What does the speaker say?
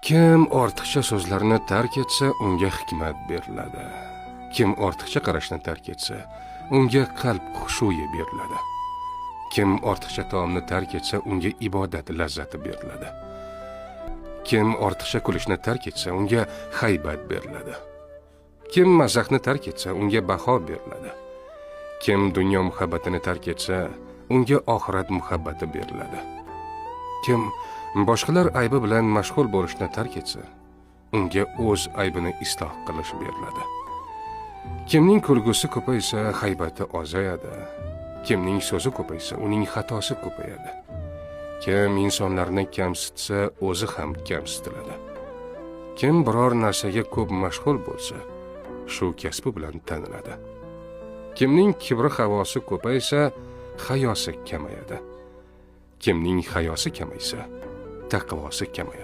Kim ortiqcha so'zlarni tark etsa, unga hikmat beriladi. Kim ortiqcha qarashni tark etsa, unga qalb xushuyi beriladi. Kim ortiqcha taomni tark etsa, unga ibodat lazzati beriladi. Kim ortiqcha kulishni tark etsa, unga haybat beriladi. Kim mazahni tark etsa, unga baho beriladi. Kim dunyo muhabbatini tark etsa, unga oxirat muhabbati beriladi. Kim boshqalar aybi bilan mashg'ul bo'lishni tark etsa, unga o'z aybini isloh qilish beriladi. Kimning kulgusi ko'paysa, haybati ozayadi. Kimning so'zi ko'paysa, uning xatosi ko'payadi. Kim insonlarni kamsitsa, o'zi ham kamsitiladi. Kim biror narsaga ko'p mashg'ul bo'lsa, shu kasbi bilan taniladi. Kimning kibri havosi ko'paysa, hayosi kamayadi. Kimning hayosi kamaysa, taqvosi kamayadi.